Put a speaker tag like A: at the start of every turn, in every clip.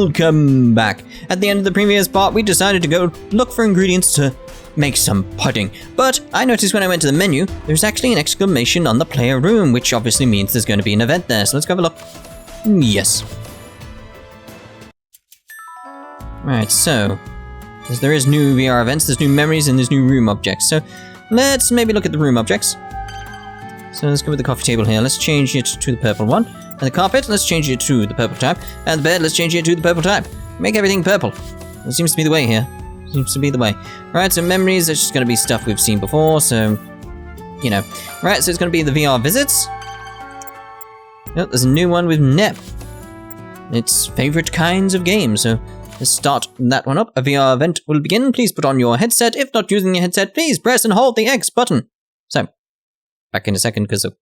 A: Welcome back. At the end of the previous part, we decided to go look for ingredients to make some pudding. But I noticed when I went to the menu, there's actually an exclamation on the player room, which obviously means there's going to be an event there. So let's go have a look. Yes. Right, so as there is new VR events, there's new memories, and there's new room objects. So let's maybe look at the room objects. So let's go with the coffee table here. Let's change it to the purple one. And the carpet, let's change it to the purple type. And the bed, let's change it to the purple type. Make everything purple. That seems to be the way here. Seems to be the way. Right, so memories, that's just going to be stuff we've seen before, so, you know. Right, so it's going to be the VR visits. Oh, there's a new one with Nep. It's favorite kinds of games, so let's start that one up. A VR event will begin. Please put on your headset. If not using your headset, please press and hold the X button. So, back in a second because I've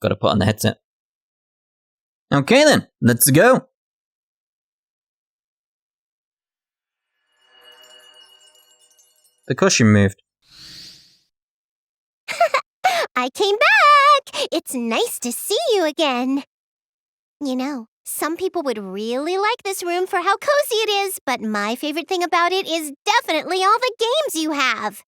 A: got to put on the headset. Okay then, let's go. The cushion moved.
B: I came back! It's nice to see you again. You know, some people would really like this room for how cozy it is, but my favorite thing about it is definitely all the games you have.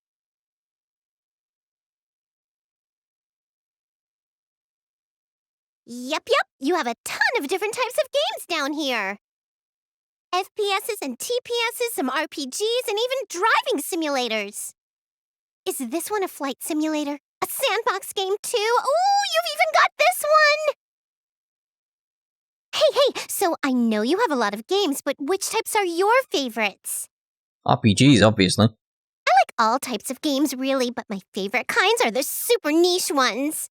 B: Yep, you have a ton of different types of games down here. FPSs and TPSs, some RPGs, and even driving simulators. Is this one a flight simulator? A sandbox game too? Ooh, you've even got this one! Hey, so I know you have a lot of games, but which types are your favorites?
A: RPGs, obviously.
B: I like all types of games, really, but my favorite kinds are the super niche ones.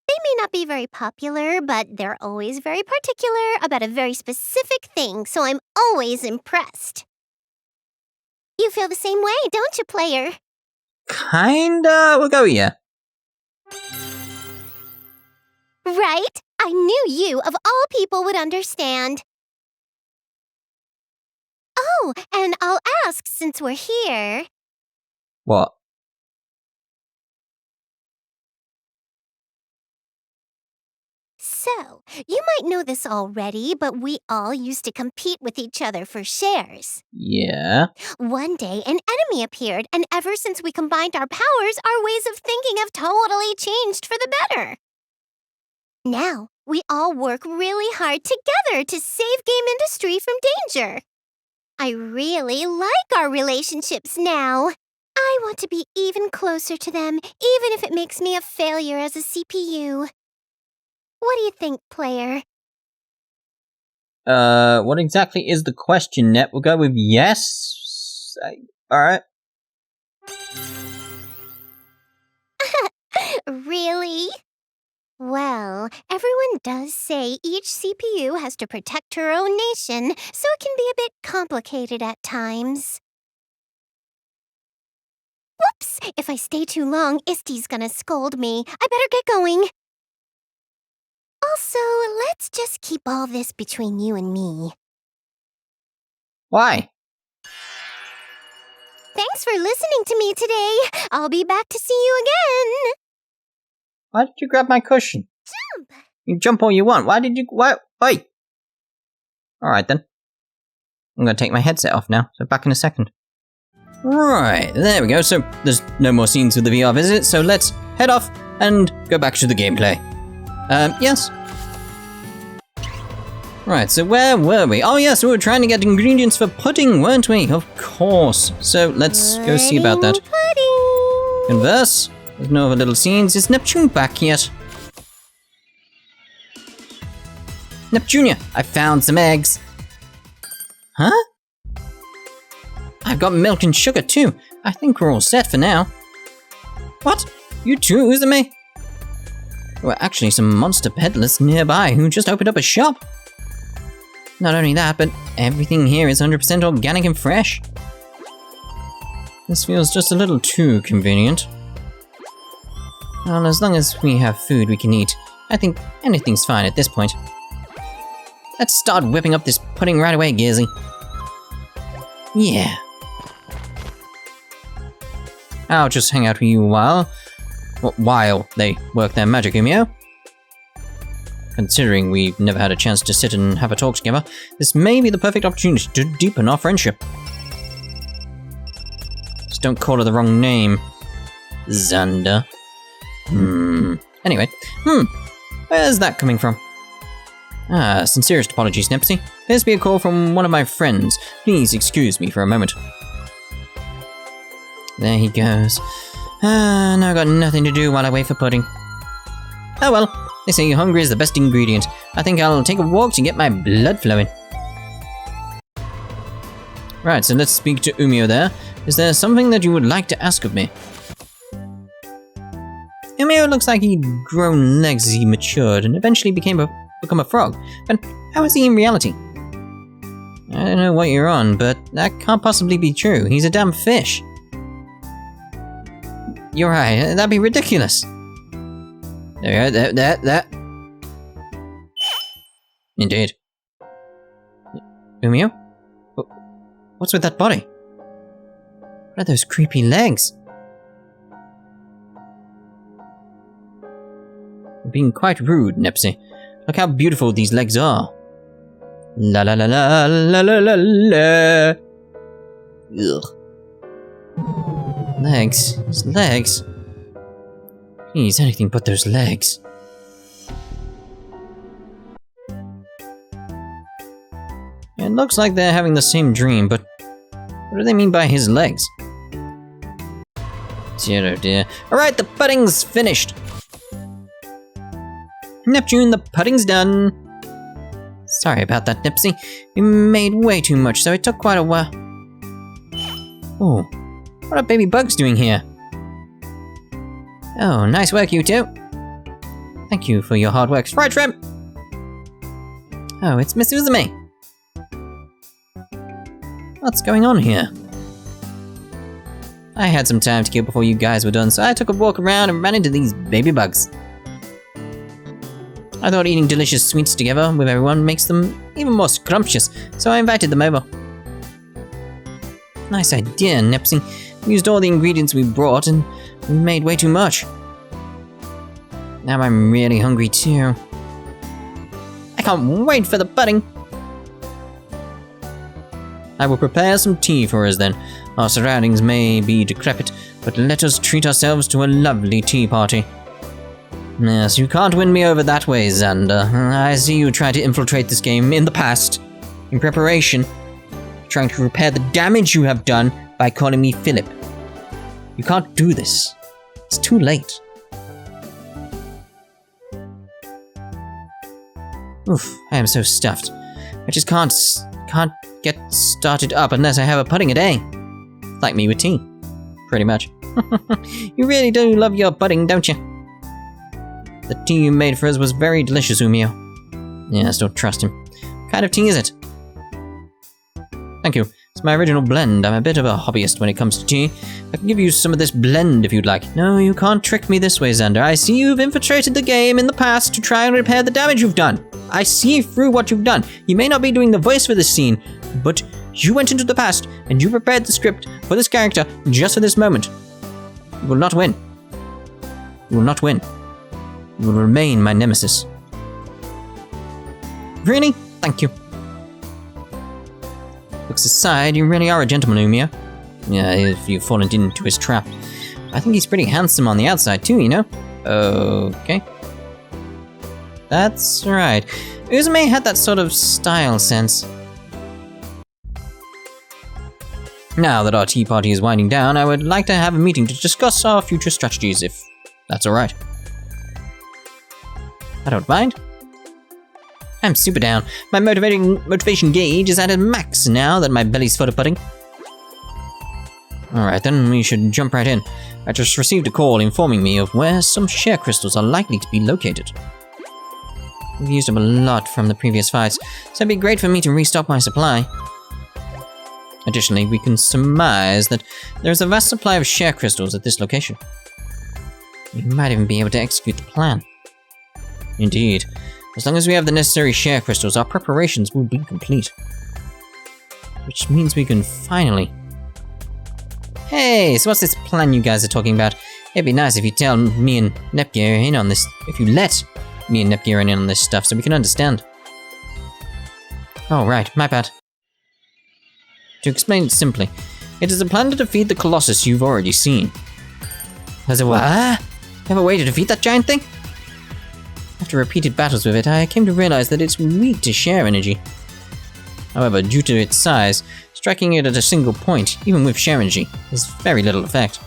B: They may not be very popular, but they're always very particular about a very specific thing, so I'm always impressed. You feel the same way, don't you, player?
A: Kinda. We'll go yeah.
B: Right? I knew you, of all people, would understand. Oh, and I'll ask since we're here.
A: What?
B: So, you might know this already, but we all used to compete with each other for shares.
A: Yeah.
B: One day, an enemy appeared, and ever since we combined our powers, our ways of thinking have totally changed for the better. Now, we all work really hard together to save Gamindustri from danger. I really like our relationships now. I want to be even closer to them, even if it makes me a failure as a CPU. What do you think, player?
A: What exactly is the question, Nep? We'll go with yes. Alright.
B: Really? Well, everyone does say each CPU has to protect her own nation, so it can be a bit complicated at times. Whoops! If I stay too long, Isty's gonna scold me. I better get going. Also, let's just keep all this between you and me.
A: Why?
B: Thanks for listening to me today. I'll be back to see you again.
A: Why did you grab my cushion?
B: Jump!
A: You jump all you want. Why did you... Why? Wait! Alright then. I'm gonna take my headset off now, so back in a second. Right, there we go. So, there's no more scenes with the VR visit, so let's head off and go back to the gameplay. Yes. Right, so where were we? Oh yes, we were trying to get ingredients for pudding, weren't we? Of course. So let's go see about that.
B: Pudding.
A: Converse. There's no other little scenes. Is Neptune back yet? Neptunia, I found some eggs. Huh? I've got milk and sugar too. I think we're all set for now. What? You too, Uzume? There were actually some monster peddlers nearby who just opened up a shop. Not only that, but everything here is 100% organic and fresh. This feels just a little too convenient. Well, as long as we have food we can eat, I think anything's fine at this point. Let's start whipping up this pudding right away, Gearsy. Yeah. I'll just hang out with you a while. While they work their magic, Umio. Considering we've never had a chance to sit and have a talk together, this may be the perfect opportunity to deepen our friendship. Just don't call her the wrong name. Xander. Anyway. Where's that coming from? Sincerest apologies, Nepsy. Appears to be a call from one of my friends. Please excuse me for a moment. There he goes. Now I've got nothing to do while I wait for pudding. Oh well, they say hungry is the best ingredient. I think I'll take a walk to get my blood flowing. Right, so let's speak to Umio there. Is there something that you would like to ask of me? Umio looks like he'd grown legs as he matured and eventually become a frog. But how is he in reality? I don't know what you're on, but that can't possibly be true. He's a damn fish. You're right, that'd be ridiculous. There. Indeed. Umio? What's with that body? What are those creepy legs? You're being quite rude, Nepsy. Look how beautiful these legs are. La la la la la la la la. Ugh. Legs. His legs. Please, anything but those legs. It looks like they're having the same dream, but what do they mean by his legs? Dear oh dear. Alright, the pudding's finished. Neptune, the pudding's done. Sorry about that, Nepsy. We made way too much, so it took quite a while. Oh, what are baby bugs doing here? Oh, nice work, you two. Thank you for your hard work. Right, Shrimp! Oh, it's Miss Uzume. What's going on here? I had some time to kill before you guys were done, so I took a walk around and ran into these baby bugs. I thought eating delicious sweets together with everyone makes them even more scrumptious, so I invited them over. Nice idea, Nepsy. We used all the ingredients we brought and we made way too much. Now I'm really hungry too. I can't wait for the pudding. I will prepare some tea for us then. Our surroundings may be decrepit, but let us treat ourselves to a lovely tea party. Yes, you can't win me over that way, Xander. I see you try to infiltrate this game in the past, in preparation, trying to repair the damage you have done by calling me Philip. You can't do this. It's too late. Oof, I am so stuffed. I just can't get started up unless I have a pudding a day. Like me with tea. Pretty much. You really do love your pudding, don't you? The tea you made for us was very delicious, Umio. Yes, don't trust him. What kind of tea is it? Thank you. It's my original blend. I'm a bit of a hobbyist when it comes to tea. I can give you some of this blend if you'd like. No, you can't trick me this way, Xander. I see you've infiltrated the game in the past to try and repair the damage you've done. I see through what you've done. You may not be doing the voice for this scene, but you went into the past and you prepared the script for this character just for this moment. You will not win. You will not win. You will remain my nemesis. Really? Thank you. Looks aside, you really are a gentleman, Umio. Yeah, if you've fallen into his trap. I think he's pretty handsome on the outside too, you know? Okay. That's right. Uzume had that sort of style sense. Now that our tea party is winding down, I would like to have a meeting to discuss our future strategies, if that's alright. I don't mind. I'm super down. My motivation gauge is at a max now that my belly's full of pudding. Alright, then we should jump right in. I just received a call informing me of where some share crystals are likely to be located. We've used them a lot from the previous fights, so it'd be great for me to restock my supply. Additionally, we can surmise that there is a vast supply of share crystals at this location. We might even be able to execute the plan. Indeed. As long as we have the necessary share crystals, our preparations will be complete. Which means we can finally... Hey, so what's this plan you guys are talking about? It'd be nice if you tell me and Nepgear in on this, if you let me and Nepgear in on this stuff so we can understand. Oh, right, my bad. To explain it simply, it is a plan to defeat the Colossus you've already seen. As it what? You have a way to defeat that giant thing? After repeated battles with it, I came to realize that it's weak to share energy. However, due to its size, striking it at a single point, even with share energy, has very little effect.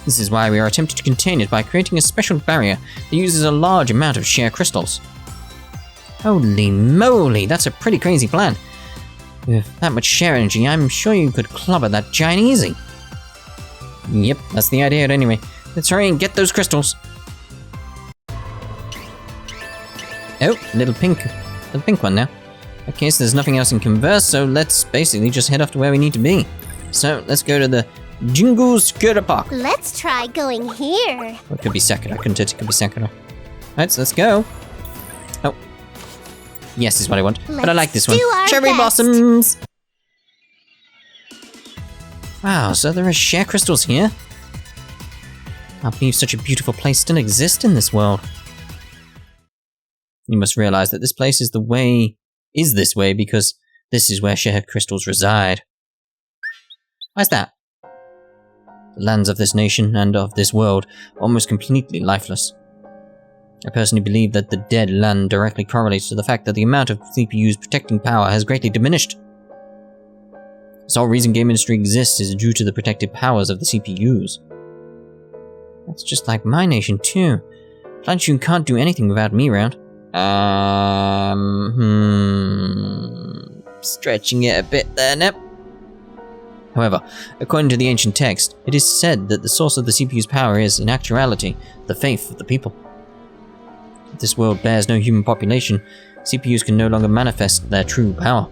A: This is why we are attempting to contain it by creating a special barrier that uses a large amount of share crystals. Holy moly, that's a pretty crazy plan. With that much share energy, I'm sure you could clobber that giant easy. Yep, that's the idea anyway. Let's hurry and get those crystals. Oh, little pink one now. Okay, so there's nothing else in converse, so let's basically just head off to where we need to be. So, let's go to the Jingu Scooter Park.
B: Let's try going here.
A: Well, it could be Sakura, couldn't it? It could be Sakura. Alright, so let's go. Oh. Yes is what I want. But I like this one. Cherry blossoms! Wow, so there are share crystals here? I can't believe such a beautiful place still exists in this world. You must realize that this place is this way because this is where share crystals reside. Why's that? The lands of this nation and of this world are almost completely lifeless. I personally believe that the dead land directly correlates to the fact that the amount of CPU's protecting power has greatly diminished. The sole reason Gamindustri exists is due to the protective powers of the CPUs. That's just like my nation too. Planchun can't do anything without me around. Stretching it a bit there, Nep. However, according to the ancient text, it is said that the source of the CPU's power is, in actuality, the faith of the people. If this world bears no human population, CPUs can no longer manifest their true power.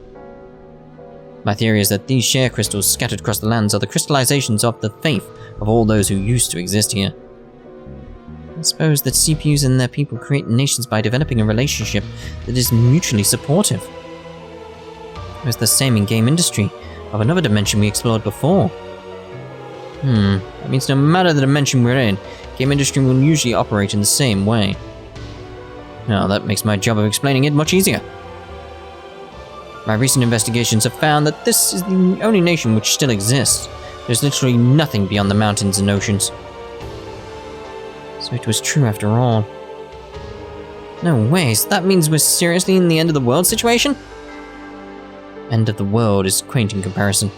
A: My theory is that these share crystals scattered across the lands are the crystallizations of the faith of all those who used to exist here. I suppose that CPUs and their people create nations by developing a relationship that is mutually supportive. It was the same in Gamindustri, of another dimension we explored before. That means no matter the dimension we're in, Gamindustri will usually operate in the same way. Now that makes my job of explaining it much easier. My recent investigations have found that this is the only nation which still exists. There's literally nothing beyond the mountains and oceans. So it was true after all. No way, so that means we're seriously in the end of the world situation? End of the world is quaint in comparison.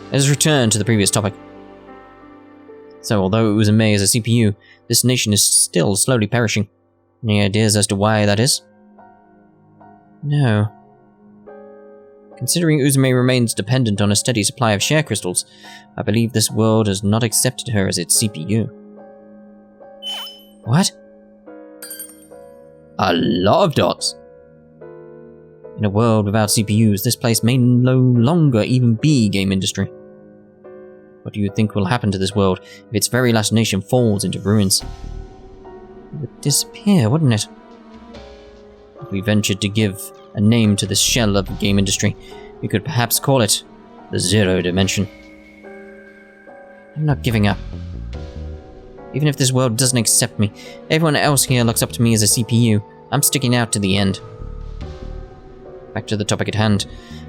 A: Let us return to the previous topic. So although Uzume is a CPU, this nation is still slowly perishing. Any ideas as to why that is? No. Considering Uzume remains dependent on a steady supply of share crystals, I believe this world has not accepted her as its CPU. What? A lot of dots. In a world without CPUs, this place may no longer even be Gamindustri. What do you think will happen to this world if its very last nation falls into ruins? It would disappear, wouldn't it? If we ventured to give a name to this shell of Gamindustri, we could perhaps call it the Zero Dimension. I'm not giving up. Even if this world doesn't accept me, everyone else here looks up to me as a CPU. I'm sticking out to the end. Back to the topic at hand.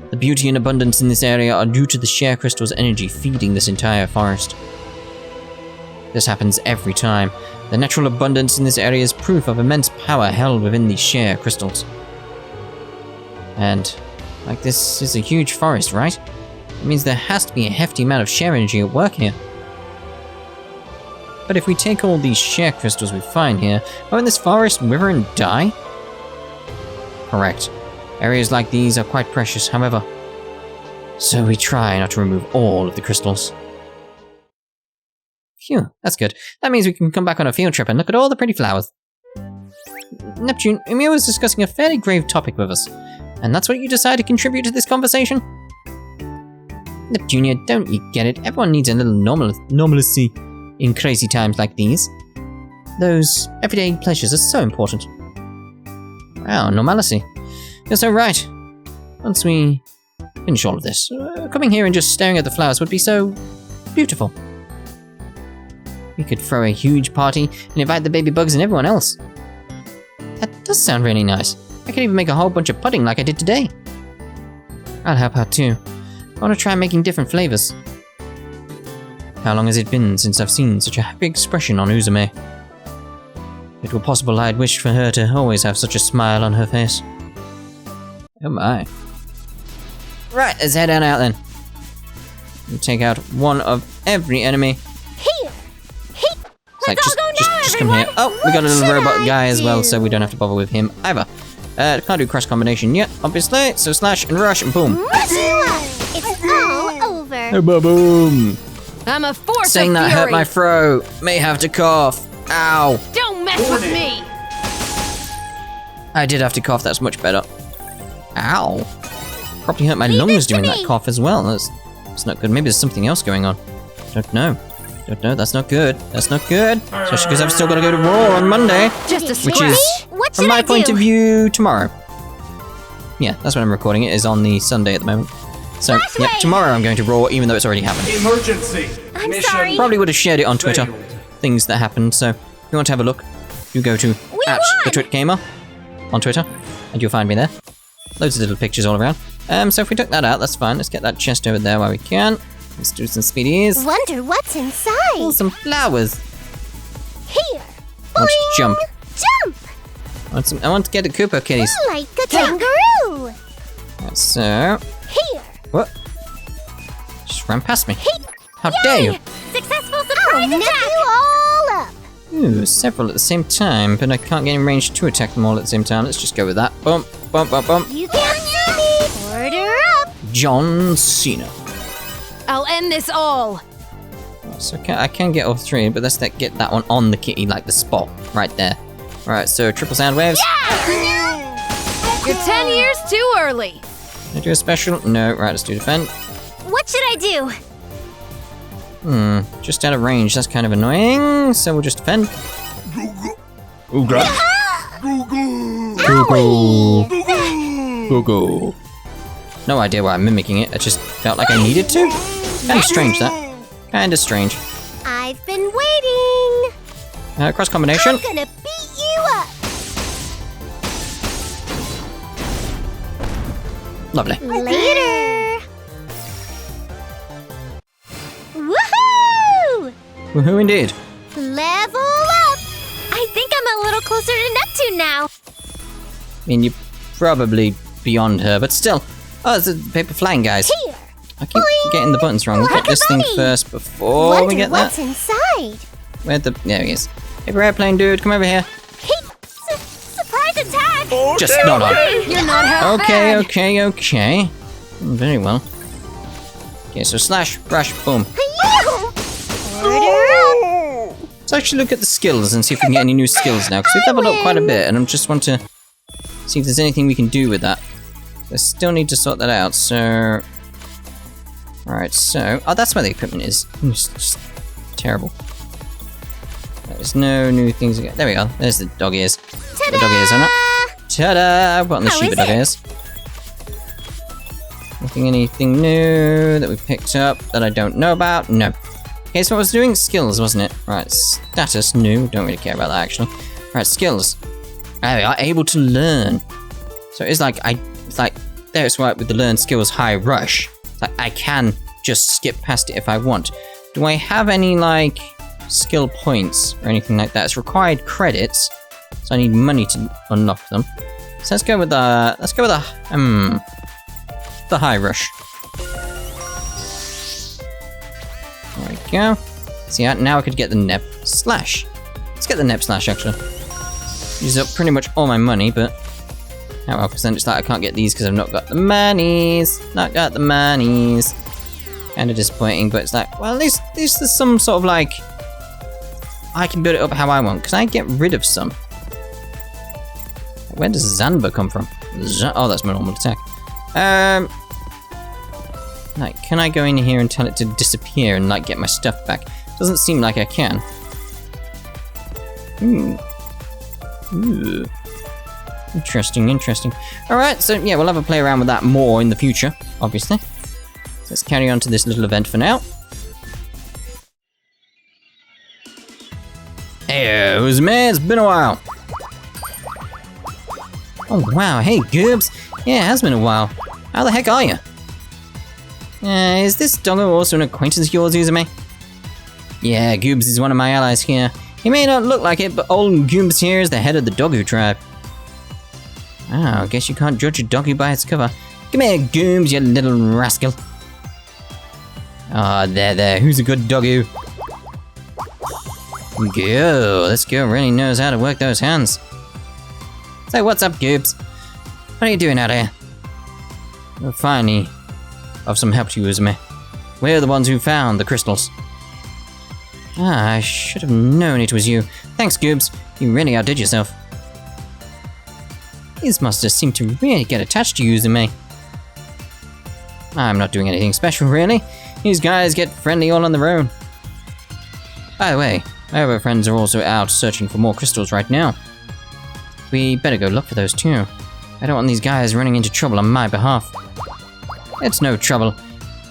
A: The beauty and abundance in this area are due to the share crystal's energy feeding this entire forest. This happens every time. The natural abundance in this area is proof of immense power held within these share crystals. And, like, this is a huge forest, right? It means there has to be a hefty amount of share energy at work here. But if we take all these share crystals we find here, won't this forest wither and die? Correct. Areas like these are quite precious, however. So we try not to remove all of the crystals. Phew, that's good. That means we can come back on a field trip and look at all the pretty flowers. Neptune, Emil was discussing a fairly grave topic with us, and that's what you decide to contribute to this conversation? Neptunia, don't you get it? Everyone needs a little normalcy in crazy times like these. Those everyday pleasures are so important. Wow, normalcy. You're so right. Once we finish all of this, coming here and just staring at the flowers would be so beautiful. We could throw a huge party and invite the baby bugs and everyone else. That does sound really nice. I could even make a whole bunch of pudding like I did today. I'll help out too. I want to try making different flavors. How long has it been since I've seen such a happy expression on Uzume? If it were possible, I'd wish for her to always have such a smile on her face. Oh my. Right, let's head on out then. We'll take out one of every enemy.
B: Here!
A: Like,
B: Let's all go now,
A: just come here.
B: everyone!
A: Oh, we got a little
B: What should
A: robot
B: I
A: guy as well, so we
B: do?
A: don't have to bother with him either. Can't do cross combination yet, obviously. So slash and rush and boom.
B: Wish you luck! It's all over.
A: Boom.
C: I'm a force
A: Saying
C: of
A: that
C: fury.
A: hurt my throat. May have to cough. Ow.
C: Don't mess with me.
A: I did have to cough. That's much better. Ow. Probably hurt my
B: Leave
A: lungs
B: this to
A: doing that
B: me.
A: cough as well. That's not good. Maybe there's something else going on. Don't know. That's not good. That's not good. Especially because I've still got to go to Raw on Monday.
C: Just a
A: Which
C: scratch.
A: is,
B: What
A: from
B: should
A: my
B: I
A: point
B: do?
A: of view, tomorrow. Yeah, that's when I'm recording it, is on the Sunday at the moment. So, yeah,
B: Flashlight!
A: tomorrow I'm going to Raw, even though it's already happened.
D: Emergency!
B: I'm
D: Mission
B: sorry.
A: Probably would have shared it on Twitter,
D: failed.
A: things that happened, so if you want to have a look, you go to
B: won!
A: @TheTwitGamer on Twitter, and you'll find me there. Loads of little pictures all around. So if we took that out, that's fine. Let's get that chest over there while we can. Let's do some speedies.
B: Wonder what's
A: Oh,
B: inside.
A: some flowers.
B: Here!
A: I want to jump.
B: Jump!
A: I want to get the Koopa kitties.
B: Like a kangaroo!
A: Right, so,
B: Here!
A: what? Just ran past me. How dare you?
B: Successful surprise attack! You all up!
A: Ooh, several at the same time, but I can't get in range to attack them all at the same time. Let's just go with that. Bump, bump, bump, bump.
B: You can't see me! Order up!
A: John Cena.
C: I'll end this all.
A: So I can get all three, but let's get that one on the kitty, like the spot right there. Right, so triple sound waves.
C: You're 10 years too early.
A: Can I do a special? No. Right, let's do defend.
B: What should I do?
A: Just out of range. That's kind of annoying. So we'll just defend. Ooga. Go. No idea why I'm mimicking it. I just felt like I needed to. Kind of strange, that. Kind of strange.
B: I've been waiting!
A: Cross combination.
B: I'm gonna beat you up!
A: Lovely.
B: Later! Woohoo!
A: Woohoo indeed.
B: Level up! I think I'm a little closer to Neptune now.
A: I mean, you're probably beyond her, but still. Oh, there's the paper flying guys.
B: Here!
A: I keep getting the buttons wrong. We'll get this thing
B: Rockabye.
A: first before
B: Wonder
A: we get
B: what's
A: that.
B: inside.
A: Where'd the... There he is. Paper airplane dude, come over here.
B: Hey! Surprise attack!
A: Just not on.
C: You're not half bad.
A: Okay. Very well. Okay, so slash, rush, boom.
B: Order up!
A: Let's actually look at the skills and see if we can get any new skills now, because we've leveled up quite a bit, and I just want to see if there's anything we can do with that. I still need to sort that out, so... Alright, so... Oh, that's where the equipment is. It's just terrible. There's no new things again. There we go. There's the dog ears. The dog ears on it. Ta-da! I've gotten the
B: How
A: sheep
B: is
A: dog
B: it?
A: ears. Anything new that we picked up that I don't know about? No. Okay, so I was doing skills, wasn't it? Right, status, new. Don't really care about that, actually. Right, skills. There we are, able to learn. So it's like, there's right with the learn skills high rush. It's like, I can just skip past it if I want. Do I have any, like, skill points or anything like that? It's required credits, so I need money to unlock them. So let's go with the, the high rush. There we go. See, now I could get the Nep slash. Let's get the Nep slash, actually. Use up pretty much all my money, but... Oh well, because then it's like I can't get these because I've not got the monies. Not got the monies. Kind of disappointing, but it's like, well, at least there's some sort of like... I can build it up how I want. Can I get rid of some? Where does Zanba come from? Oh, that's my normal attack. Like, can I go in here and tell it to disappear and, like, get my stuff back? Doesn't seem like I can. Ooh. Interesting. Alright, so, yeah, we'll have a play around with that more in the future, obviously. So let's carry on to this little event for now. Hey, Uzume, it's been a while. Oh wow, hey Goobs! Yeah, it has been a while. How the heck are you? Is this doggo also an acquaintance of yours, Uzume? Yeah, Goobs is one of my allies here. He may not look like it, but old Goobs here is the head of the doggo tribe. Oh, I guess you can't judge a doggy by its cover. Come here, Goobs, you little rascal. Ah, there. Who's a good doggo? Go. This girl really knows how to work those hands. So, what's up, Goobs? What are you doing out here? Well, finally, of some help to you, Uzume. We're the ones who found the crystals. Ah, I should have known it was you. Thanks, Goobs. You really outdid yourself. These monsters seem to really get attached to you, Uzume. I'm not doing anything special, really. These guys get friendly all on their own. By the way, my other friends are also out searching for more crystals right now. We better go look for those too. I don't want these guys running into trouble on my behalf. It's no trouble.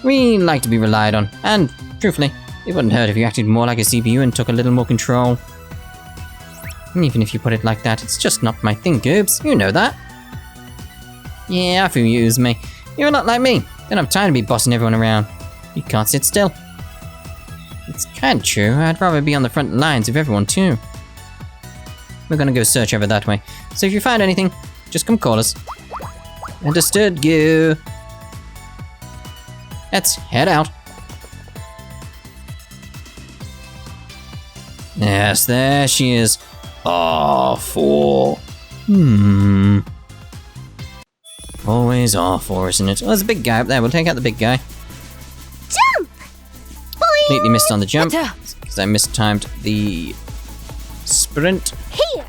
A: We like to be relied on, and, truthfully, it wouldn't hurt if you acted more like a CPU and took a little more control. And even if you put it like that, it's just not my thing, Goobs. You know that. Yeah, I feel you, Uzume. You're not like me. Don't have time to be bossing everyone around. You can't sit still. It's kinda true. I'd rather be on the front lines of everyone, too. We're gonna go search over that way. So if you find anything, just come call us. Understood, Goo. Let's head out. Yes, there she is. R4. Always R4, isn't it? Oh, there's a big guy up there. We'll take out the big guy.
B: Jump! Boing!
A: Completely missed on the jump because I mistimed the sprint.
B: Here!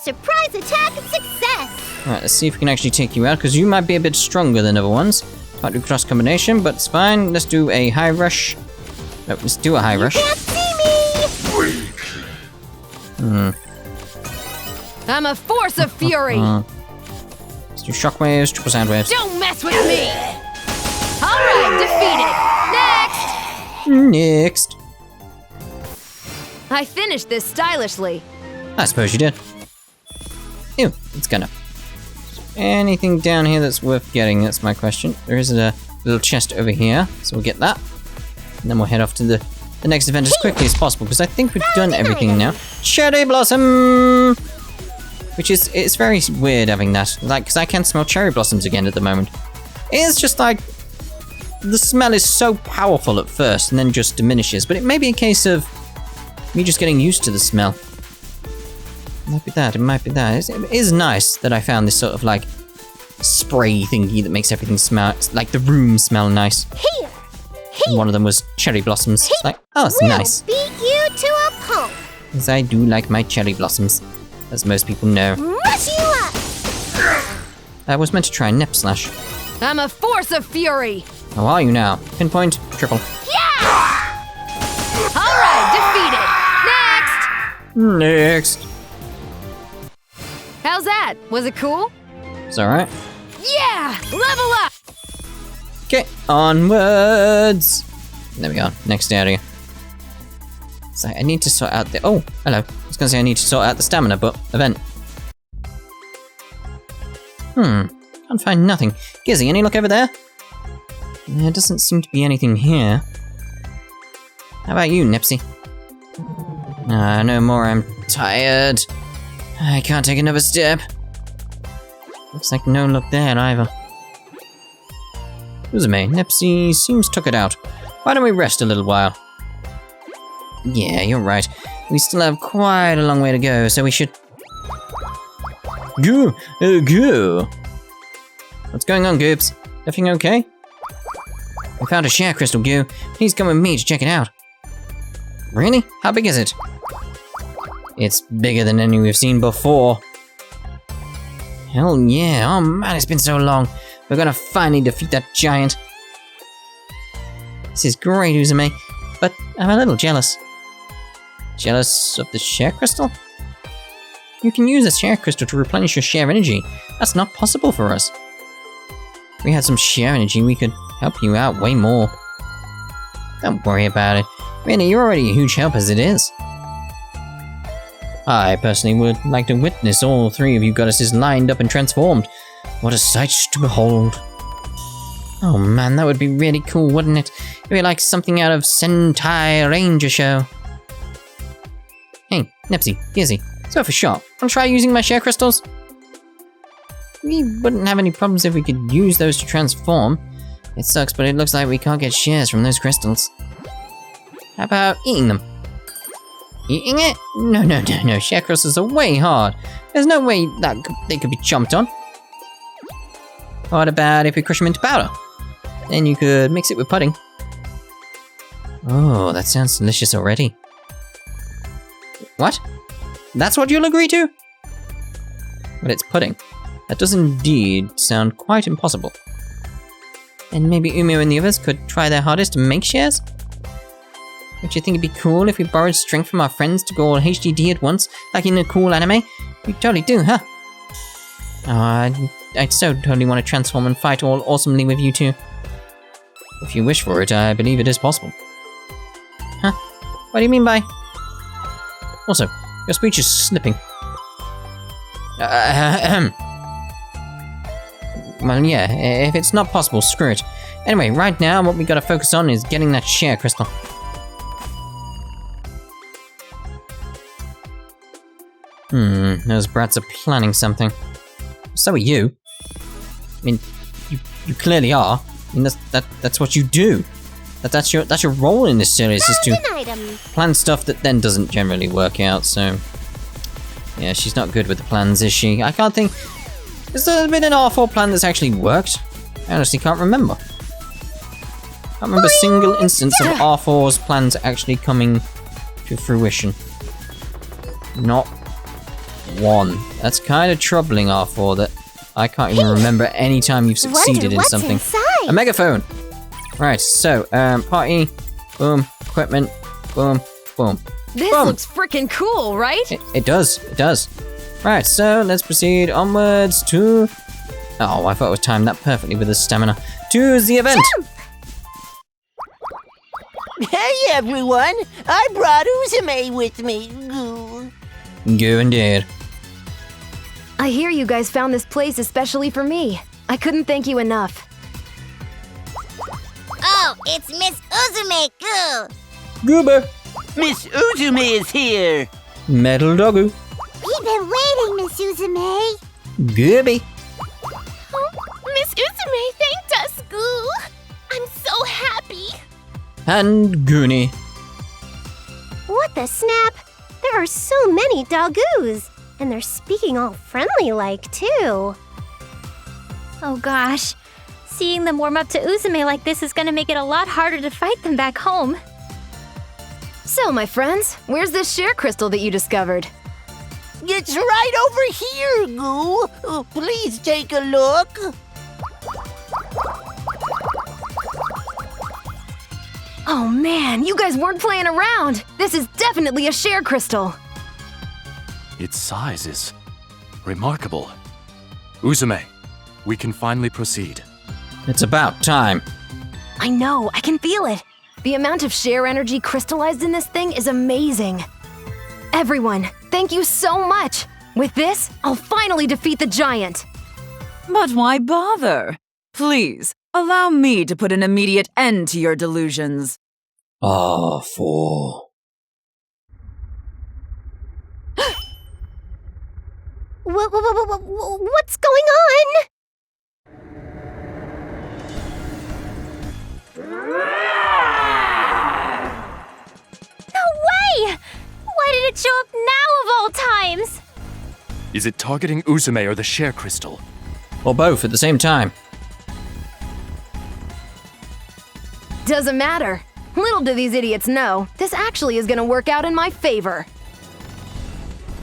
B: Surprise attack success!
A: Alright, let's see if we can actually take you out because you might be a bit stronger than other ones. Might do cross combination, but it's fine. Let's do a high rush. No, let's do a high rush.
B: You can't see me!
C: I'm a force of fury.
A: Let's do shockwaves, triple sound waves.
C: Don't mess with me. All right, defeated.
A: Next.
C: I finished this stylishly.
A: I suppose you did. Ew, it's gonna. Anything down here that's worth getting? That's my question. There is a little chest over here, so we'll get that. And then we'll head off to the next event as quickly as possible, because I think we've done everything now. Cherry Blossom! Which is, it's very weird having that. Like, because I can't smell cherry blossoms again at the moment. It's just like, the smell is so powerful at first and then just diminishes. But it may be a case of me just getting used to the smell. It might be that, it might be that. It is nice that I found this sort of like spray thingy that makes everything smell, like the room smell nice.
B: Here!
A: And one of them was cherry blossoms. It's like, oh, it's nice.
B: Beat you to a pulp!
A: Because I do like my cherry blossoms, as most people know.
B: Rush you up!
A: I was meant to try Nep Slash.
C: I'm a force of fury.
A: How are you now? Pinpoint, triple.
C: Yeah! All right, defeated.
A: Next.
C: How's that? Was it cool?
A: It's alright.
C: Yeah! Level up!
A: Okay, onwards. There we go. Next area. So I need to sort out the. Oh, hello. I was gonna say I need to sort out the stamina, but event. Can't find nothing. Gizzy, any luck over there? There doesn't seem to be anything here. How about you, Nipsey? No more. I'm tired. I can't take another step. Looks like no luck there either. Uzume, Nipsey seems took it out. Why don't we rest a little while? Yeah, you're right. We still have quite a long way to go, so we should... Go! What's going on, Goobs? Everything okay? We found a share crystal, Goo. Please come with me to check it out. Really? How big is it? It's bigger than any we've seen before. Hell yeah. Oh man, it's been so long. We're gonna finally defeat that giant. This is great, Uzume, but I'm a little jealous. Jealous of the share crystal? You can use a share crystal to replenish your share energy. That's not possible for us. If we had some share energy, we could help you out way more. Don't worry about it. Really, you're already a huge help as it is. I personally would like to witness all three of you goddesses lined up and transformed. What a sight to behold. Oh man, that would be really cool, wouldn't it? It'd be like something out of Sentai Ranger Show. Hey, Nepsy, Gearsy, so for sure, wanna try using my share crystals? We wouldn't have any problems if we could use those to transform. It sucks, but it looks like we can't get shares from those crystals. How about eating them? Eating it? No. Share crystals are way hard. There's no way that they could be chomped on. What about if we crush them into powder? Then you could mix it with pudding. Oh, that sounds delicious already. What? That's what you'll agree to? But it's pudding. That does indeed sound quite impossible. And maybe Uzume and the others could try their hardest to make shares? Don't you think it'd be cool if we borrowed strength from our friends to go all HDD at once, like in a cool anime? We totally do, huh? Oh, I'd so totally want to transform and fight all awesomely with you two. If you wish for it, I believe it is possible. Huh? What do you mean by... Also, your speech is slipping. Well, yeah, if it's not possible, screw it. Anyway, right now, what we gotta focus on is getting that share crystal. Those brats are planning something. So are you. I mean, you clearly are. I mean, that's what you do. That's your role in this series, is to plan stuff that then doesn't generally work out, so... Yeah, she's not good with the plans, is she? I can't think... Has there been an R4 plan that's actually worked? I honestly can't remember. Can't remember a single instance of R4's plans actually coming to fruition. Not one. That's kind of troubling, R4, that I can't even remember any time you've succeeded in something.
B: Inside?
A: A megaphone! Right, so, party, boom, equipment, boom, boom.
C: This
A: boom.
C: looks freaking cool, right?
A: It does. Right, so let's proceed onwards to... Oh, I thought it was timed that perfectly with the stamina. To the event!
D: Hey everyone! I brought Uzume with me. Goo.
A: Go indeed.
C: I hear you guys found this place especially for me. I couldn't thank you enough.
B: Oh, it's Miss Uzume. Goo.
A: Goober!
D: Miss Uzume is here!
A: Metal Doggo.
B: We've been waiting, Miss Uzume.
A: Gooby.
B: Oh, Miss Uzume thanked us, Goo. I'm so happy.
A: And Goonie.
B: What the snap? There are so many doggoos, and they're speaking all friendly-like, too.
E: Oh gosh. Seeing them warm up to Uzume like this is gonna make it a lot harder to fight them back home.
C: So, my friends, where's this share crystal that you discovered?
D: It's right over here, Goo. Please take a look.
C: Oh man, you guys weren't playing around! This is definitely a share crystal!
F: Its size is remarkable. Uzume, we can finally proceed.
A: It's about time.
C: I know, I can feel it! The amount of share energy crystallized in this thing is amazing. Everyone, thank you so much! With this, I'll finally defeat the giant!
G: But why bother? Please, allow me to put an immediate end to your delusions.
A: R4.
B: What's going on?
E: No way! Why did it show up now of all times?
F: Is it targeting Uzume or the share crystal?
A: Or both at the same time.
C: Doesn't matter. Little do these idiots know, this actually is gonna work out in my favor.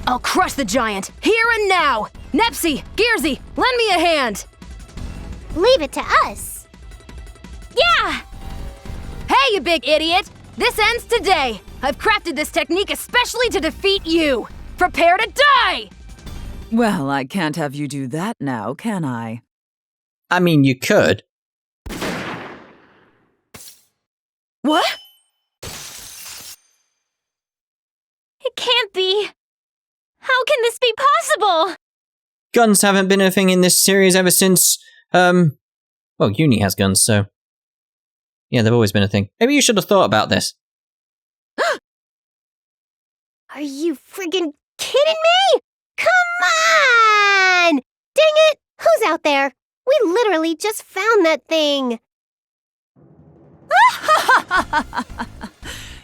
C: I'll crush the giant, here and now! Nepsy, Gearsy, lend me a hand!
B: Leave it to us.
E: Yeah!
C: Hey, you big idiot! This ends today! I've crafted this technique especially to defeat you! Prepare to die!
G: Well, I can't have you do that now, can I?
A: I mean, you could.
C: What?
E: It can't be. be possible?
A: Guns haven't been a thing in this series ever since, well, Uni has guns, so... Yeah, they've always been a thing. Maybe you should have thought about this.
B: Are you friggin' kidding me? Come on! Dang it! Who's out there? We literally just found that thing.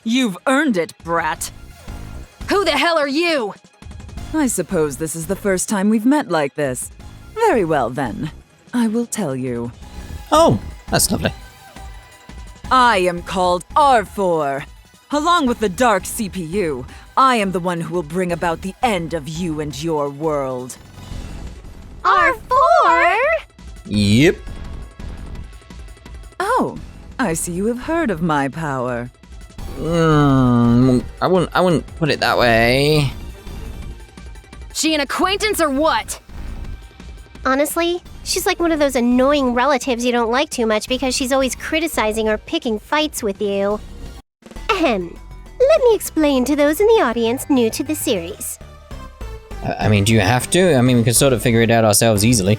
G: You've earned it, brat.
C: Who the hell are you?
G: I suppose this is the first time we've met like this. Very well, then. I will tell you.
A: Oh, that's lovely.
G: I am called R4. Along with the Dark CPU, I am the one who will bring about the end of you and your world.
B: R4?
A: Yep.
G: Oh, I see you have heard of my power.
A: I wouldn't put it that way.
C: She an acquaintance or what?
B: Honestly, she's like one of those annoying relatives you don't like too much because she's always criticizing or picking fights with you. Ahem. Let me explain to those in the audience new to the series.
A: I mean, do you have to? I mean, we can sort of figure it out ourselves easily.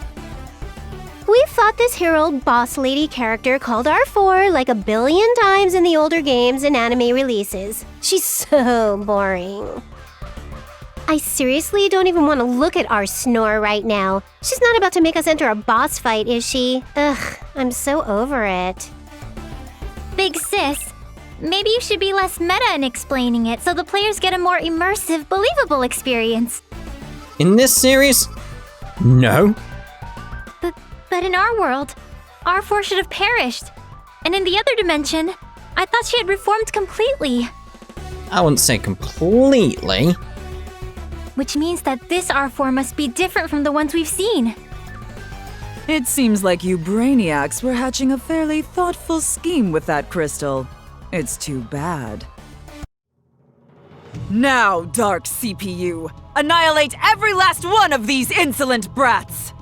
B: We've fought this hero boss lady character called R4 like a billion times in the older games and anime releases. She's so boring. I seriously don't even want to look at our Snore right now. She's not about to make us enter a boss fight, is she? Ugh, I'm so over it.
E: Big sis, maybe you should be less meta in explaining it so the players get a more immersive, believable experience.
A: In this series? No.
E: But in our world, R4 should have perished. And in the other dimension, I thought she had reformed completely.
A: I wouldn't say completely.
E: Which means that this R4 must be different from the ones we've seen.
G: It seems like you brainiacs were hatching a fairly thoughtful scheme with that crystal. It's too bad. Now, Dark CPU, annihilate every last one of these insolent brats!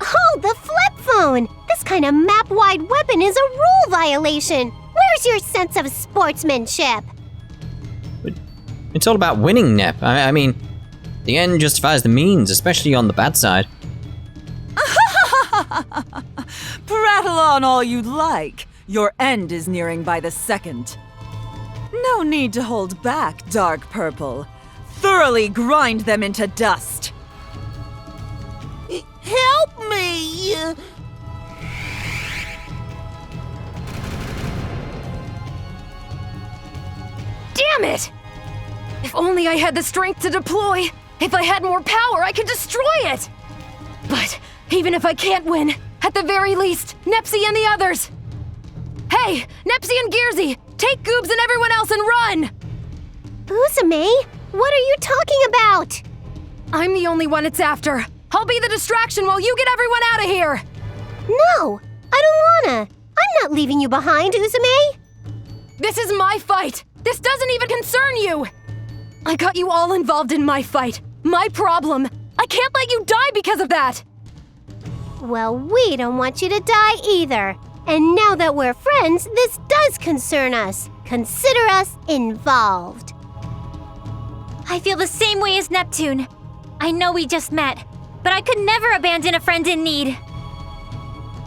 B: Hold the flip phone! This kind of map-wide weapon is a rule violation! Where's your sense of sportsmanship?
A: It's all about winning, Nep. I mean, the end justifies the means, especially on the bad side.
G: Prattle on all you'd like. Your end is nearing by the second. No need to hold back, Dark Purple. Thoroughly grind them into dust.
D: Help me!
C: Damn it! If only I had the strength to deploy. If I had more power, I could destroy it. But even if I can't win, at the very least, Nepsy and the others. Hey, Nepsy and Gearsy, take Goobs and everyone else and run!
B: Uzume, what are you talking about?
C: I'm the only one it's after. I'll be the distraction while you get everyone out of here!
B: No, I don't wanna. I'm not leaving you behind, Uzume.
C: This is my fight! This doesn't even concern you! I got you all involved in my fight. My problem. I can't let you die because of that!
B: Well, we don't want you to die either. And now that we're friends, this does concern us. Consider us involved.
E: I feel the same way as Neptune. I know we just met, but I could never abandon a friend in need.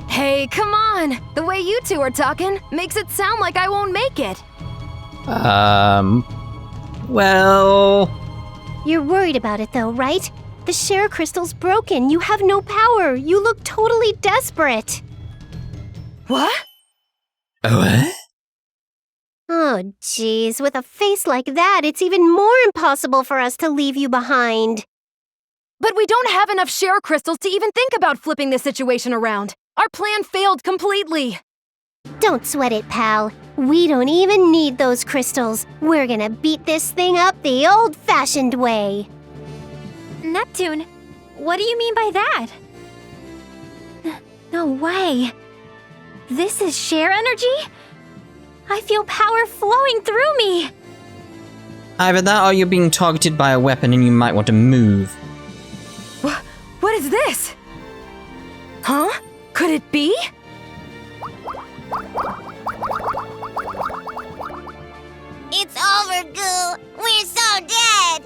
C: Hey, come on! The way you two are talking makes it sound like I won't make it.
A: Well...
B: You're worried about it though, right? The share crystal's broken. You have no power. You look totally desperate.
C: What?
A: What?
B: Oh, jeez. With a face like that, it's even more impossible for us to leave you behind.
C: But we don't have enough share crystals to even think about flipping this situation around. Our plan failed completely.
B: Don't sweat it, pal. We don't even need those crystals. We're gonna beat this thing up the old-fashioned way.
E: Neptune, what do you mean by that? No way. This is share energy? I feel power flowing through me.
A: Either that or you're being targeted by a weapon and you might want to move.
B: It's over, Goo. We're so dead.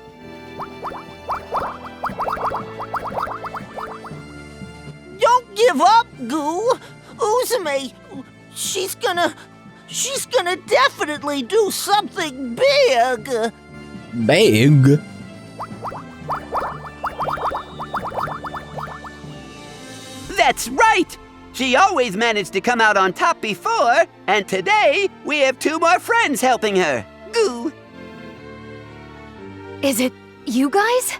D: Don't give up, Goo. Uzume, she's gonna definitely do something big.
A: Big?
H: That's right! She always managed to come out on top before, and today we have 2 more friends helping her. Goo!
C: Is it you guys?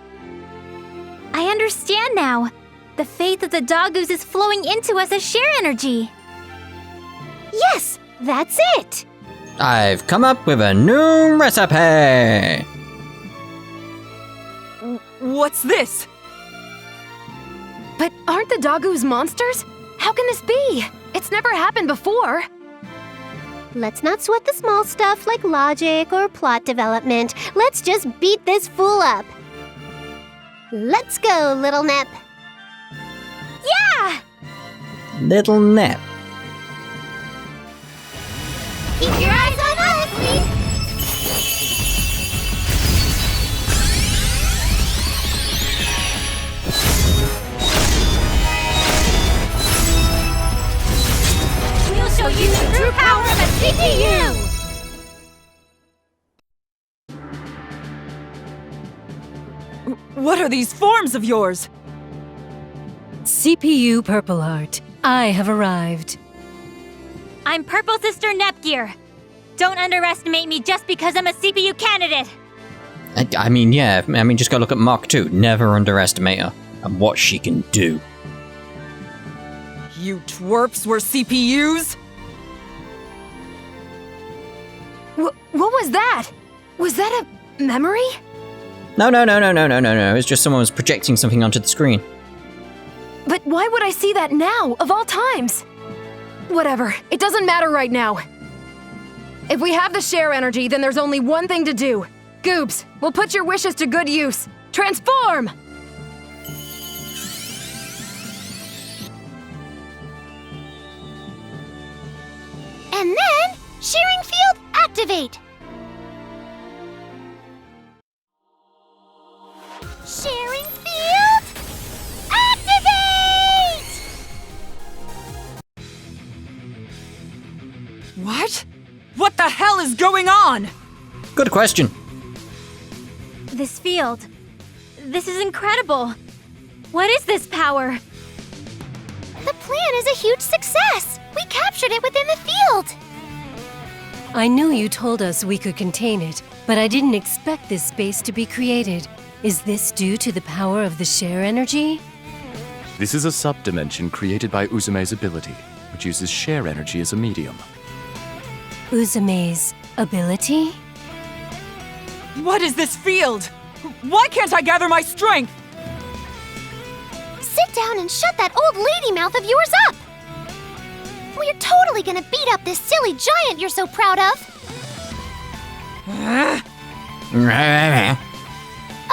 E: I understand now. The faith of the Dogoos is flowing into us as share energy.
B: Yes, that's it.
A: I've come up with a new recipe!
G: What's this?
C: But aren't the Dogoos monsters? How can this be? It's never happened before.
B: Let's not sweat the small stuff like logic or plot development. Let's just beat this fool up. Let's go, little Nep.
E: Yeah!
A: Little Nep.
B: Keep your eyes on us, please.
E: We'll show you the true power of a CPU!
G: What are these forms of yours?
I: CPU Purple Heart, I have arrived.
E: I'm Purple Sister Nepgear. Don't underestimate me just because I'm a CPU candidate.
A: I mean, yeah, just go look at Mk2. Never underestimate her and what she can do.
G: You twerps were CPUs?
C: What was that? Was that a memory?
A: No. It's just someone was projecting something onto the screen.
C: But why would I see that now, of all times? Whatever, it doesn't matter right now. If we have the share energy, then there's only one thing to do. Goobs, we'll put your wishes to good use. Transform!
B: And then, shearing field activate. Shearing field activate!
G: What? What the hell is going on?
A: Good question.
E: This field. This is incredible. What is this power?
B: The plan is a huge success. We captured it within the field.
I: I knew you told us we could contain it, but I didn't expect this space to be created. Is this due to the power of the share energy?
F: This is a subdimension created by Uzume's ability, which uses share energy as a medium.
I: Uzume's ability?
G: What is this field? Why can't I gather my strength?
B: Sit down and shut that old lady mouth of yours up. We're totally gonna beat up this silly giant you're so proud of.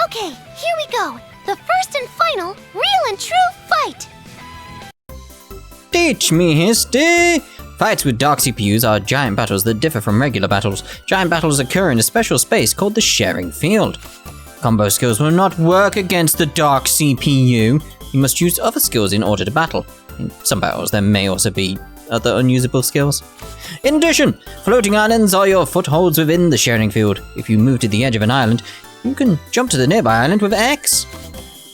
B: Okay, here we go. The first and final, real and true fight.
A: Teach me, Histy! Fights with dark CPUs are giant battles that differ from regular battles. Giant battles occur in a special space called the sharing field. Combo skills will not work against the dark CPU. You must use other skills in order to battle. In some battles, there may also be other unusable skills. In addition, floating islands are your footholds within the sharing field. If you move to the edge of an island, you can jump to the nearby island with X.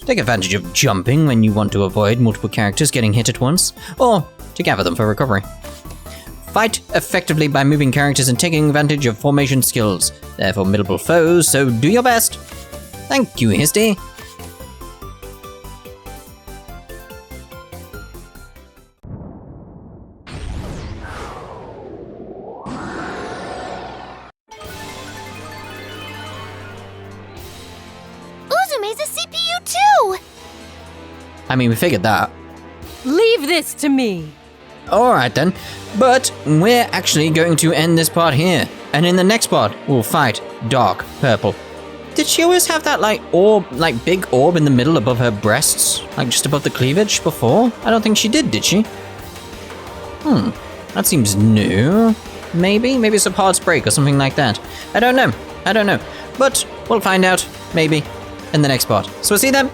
A: Take advantage of jumping when you want to avoid multiple characters getting hit at once, or to gather them for recovery. Fight effectively by moving characters and taking advantage of formation skills. They're formidable foes, so do your best. Thank you, Histy.
B: Uzume's a CPU too!
A: I mean, we figured that.
I: Leave this to me.
A: Alright then, but we're actually going to end this part here. And in the next part, we'll fight Dark Purple. Did she always have that big orb in the middle above her breasts? Like just above the cleavage before? I don't think she did she? That seems new. Maybe? Maybe some parts break or something like that. I don't know. But we'll find out, maybe, in the next part. So we'll see them.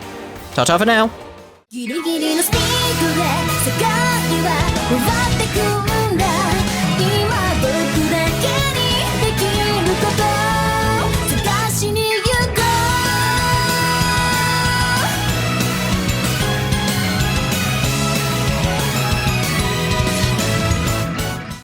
A: Ta-ta for now.
B: ギリギリのスピードで世界は回ってく